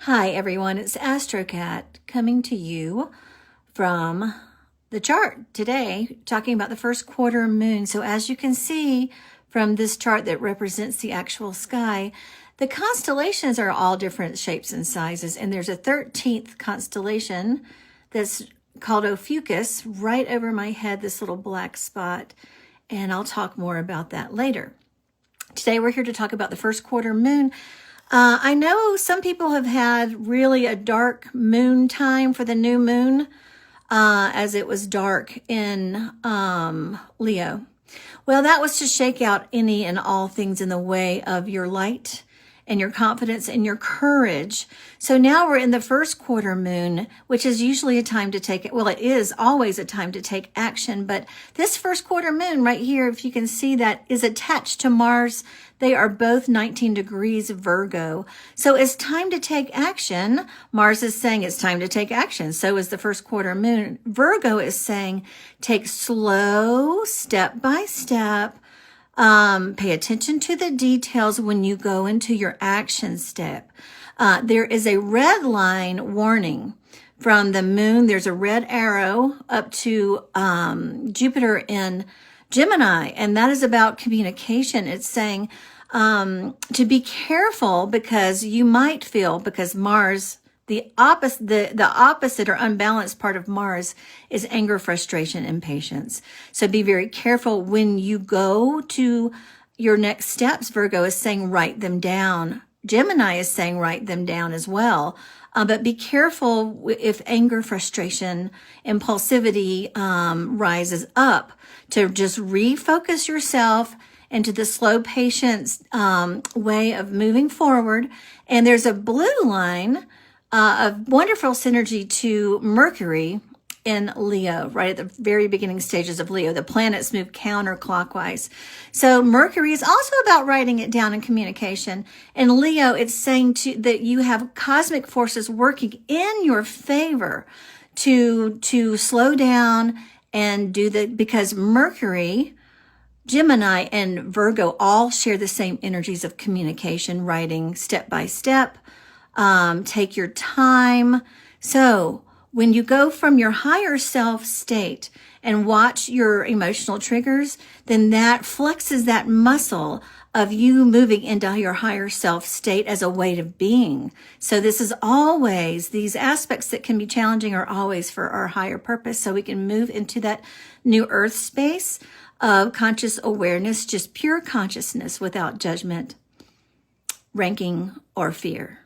Hi everyone, it's AstroCat coming to you from the chart today, talking about the first quarter moon. So as you can see from this chart that represents the actual sky, the constellations are all different shapes and sizes, and there's a 13th constellation that's called Ophiuchus right over my head, this little black spot, and I'll talk more about that later. Today we're here to talk about the first quarter moon. I know some people have had really a dark moon time for the new moon, as it was dark in Leo. Well, that was to shake out any and all things in the way of your light and your confidence and your courage. So now we're in the first quarter moon, which is usually a time to take it. Well, it is always a time to take action, but this first quarter moon right here, if you can see that, is attached to Mars. They are both 19 degrees Virgo. So it's time to take action. Mars is saying it's time to take action. So is the first quarter moon. Virgo is saying take slow, step by step. Pay attention to the details when you go into your action step. There is a red line warning from the moon. There's a red arrow up to Jupiter in Gemini, and that is about communication. It's saying to be careful because you might feel, because Mars, the opposite or unbalanced part of Mars is anger, frustration, impatience. So be very careful when you go to your next steps. Virgo is saying write them down. Gemini is saying write them down as well. But be careful if anger, frustration, impulsivity rises up, to just refocus yourself into the slow, patient way of moving forward. And there's a blue line of wonderful synergy to Mercury in Leo, right at the very beginning stages of Leo. The planets move counterclockwise. So Mercury is also about writing it down in communication. In Leo, it's saying that you have cosmic forces working in your favor to slow down and because Mercury, Gemini, and Virgo all share the same energies of communication, writing step by step. Take your time. So when you go from your higher self state and watch your emotional triggers, then that flexes that muscle of you moving into your higher self state as a way of being. So this is always, these aspects that can be challenging are always for our higher purpose, so we can move into that new earth space of conscious awareness, just pure consciousness without judgment, ranking, or fear.